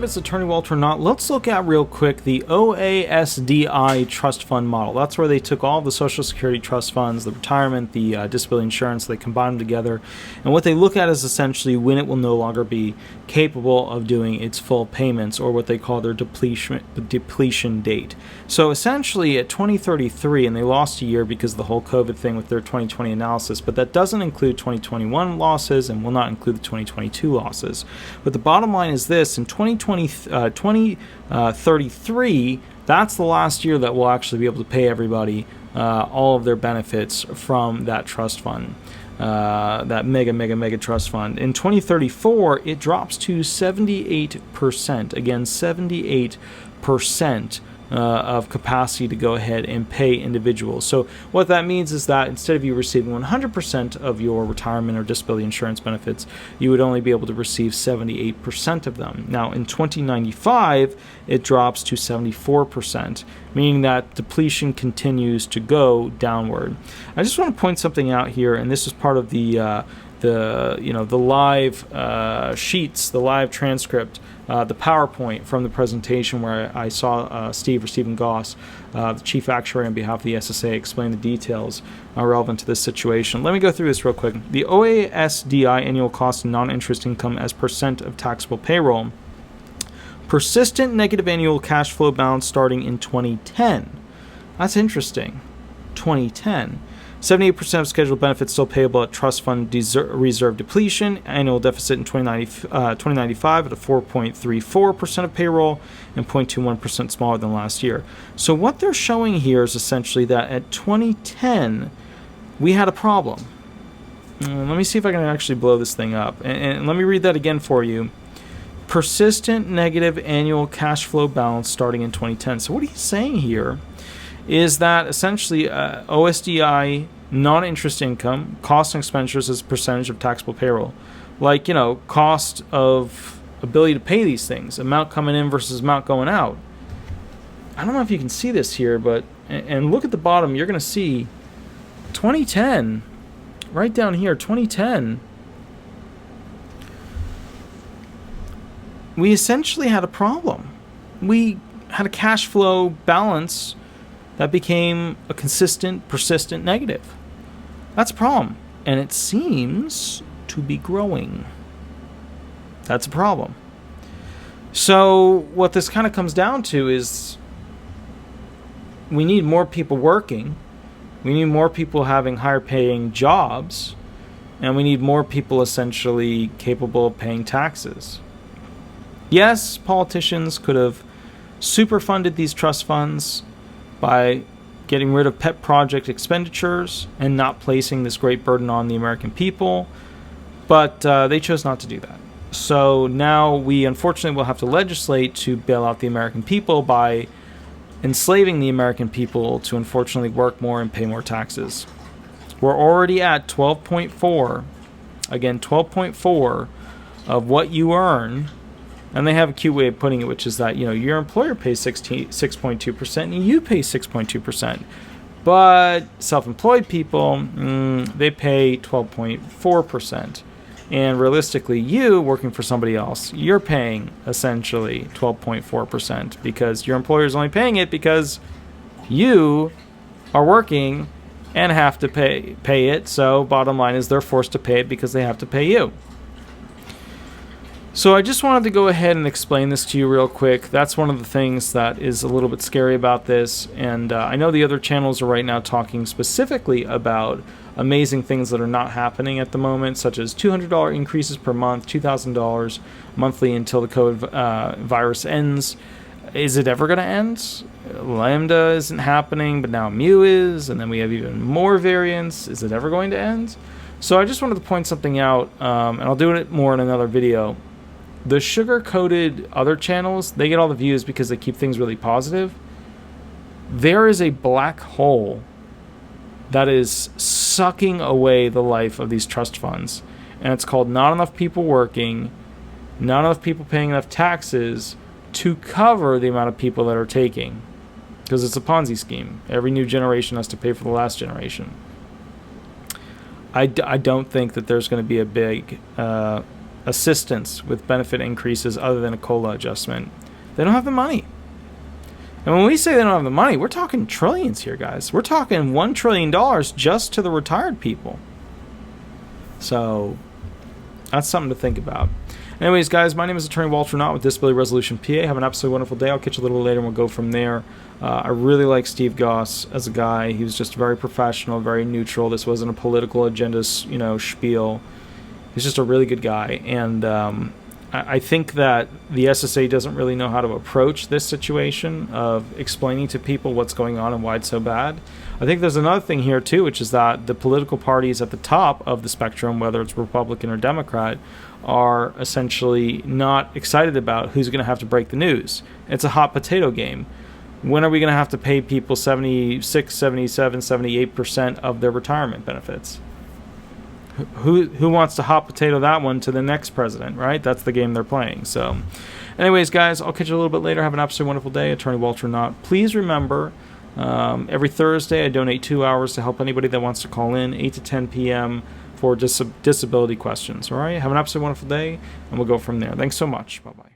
if it's a turning wealth or not, let's look at real quick the OASDI trust fund model. That's where they took all the Social Security trust funds, the retirement, the disability insurance, they combine them together. And what they look at is essentially when it will no longer be capable of doing its full payments, or what they call their depletion date. So essentially at 2033, and they lost a year because of the whole COVID thing with their 2020 analysis, but that doesn't include 2021 losses and will not include the 2022 losses. But the bottom line is this: in 2033, that's the last year that we'll actually be able to pay everybody all of their benefits from that trust fund. That mega trust fund. In 2034, it drops to 78%. Again, 78% of capacity to go ahead and pay individuals. So what that means is that instead of you receiving 100% of your retirement or disability insurance benefits, you would only be able to receive 78% of them. Now in 2095, it drops to 74%, meaning that depletion continues to go downward. I just want to point something out here, and this is part of the live sheets, the live transcript, the PowerPoint from the presentation where I saw Stephen Goss, the chief actuary on behalf of the SSA, explain the details relevant to this situation. Let me go through this real quick. The OASDI annual cost of non-interest income as percent of taxable payroll. Persistent negative annual cash flow balance starting in 2010. That's interesting. 2010. 78% of scheduled benefits still payable at trust fund reserve depletion. Annual deficit in 2095 at a 4.34% of payroll and 0.21% smaller than last year. So what they're showing here is essentially that at 2010, we had a problem. Let me see if I can actually blow this thing up. And let me read that again for you. Persistent negative annual cash flow balance starting in 2010. So what he's saying here is that essentially OSDI non-interest income, cost and expenditures as a percentage of taxable payroll, like, cost of ability to pay these things, amount coming in versus amount going out. I don't know if you can see this here, but, and look at the bottom, you're going to see 2010, right down here, 2010, we essentially had a problem. We had a cash flow balance that became a consistent, persistent negative. That's a problem. And it seems to be growing. That's a problem. So what this kind of comes down to is we need more people working. We need more people having higher paying jobs. And we need more people essentially capable of paying taxes. Yes, politicians could have superfunded these trust funds by getting rid of pet project expenditures and not placing this great burden on the American people, but they chose not to do that. So now we unfortunately will have to legislate to bail out the American people by enslaving the American people to unfortunately work more and pay more taxes. We're already at 12.4, again 12.4 of what you earn. And they have a cute way of putting it, which is that, your employer pays 6.2% and you pay 6.2%. But self-employed people, they pay 12.4%. And realistically, you, working for somebody else, you're paying essentially 12.4% because your employer is only paying it because you are working and have to pay it. So bottom line is they're forced to pay it because they have to pay you. So I just wanted to go ahead and explain this to you real quick. That's one of the things that is a little bit scary about this. And I know the other channels are right now talking specifically about amazing things that are not happening at the moment, such as $200 increases per month, $2,000 monthly until the COVID virus ends. Is it ever going to end? Lambda isn't happening, but now Mu is, and then we have even more variants. Is it ever going to end? So I just wanted to point something out, and I'll do it more in another video. The sugar-coated other channels, they get all the views because they keep things really positive. There is a black hole that is sucking away the life of these trust funds. And it's called not enough people working, not enough people paying enough taxes to cover the amount of people that are taking. Because it's a Ponzi scheme. Every new generation has to pay for the last generation. I don't think that there's going to be a big assistance with benefit increases other than a COLA adjustment. They don't have the money. And when we say they don't have the money, we're talking trillions here, guys. We're talking $1 trillion just to the retired people. So that's something to think about. Anyways, guys, my name is Attorney Walter Knott with Disability Resolution PA. Have an absolutely wonderful day. I'll catch you a little bit later and we'll go from there. I really like Steve Goss as a guy. He was just very professional, very neutral. This wasn't a political agenda, spiel. He's just a really good guy. And I think that the SSA doesn't really know how to approach this situation of explaining to people what's going on and why it's so bad. I think there's another thing here, too, which is that the political parties at the top of the spectrum, whether it's Republican or Democrat, are essentially not excited about who's going to have to break the news. It's a hot potato game. When are we going to have to pay people 76, 77, 78% of their retirement benefits? Who wants to hot potato that one to the next president, right? That's the game they're playing. So, anyways, guys, I'll catch you a little bit later. Have an absolutely wonderful day. Attorney Walter Knott. Please remember, every Thursday I donate 2 hours to help anybody that wants to call in, 8 to 10 p.m., for disability questions. All right? Have an absolutely wonderful day, and we'll go from there. Thanks so much. Bye-bye.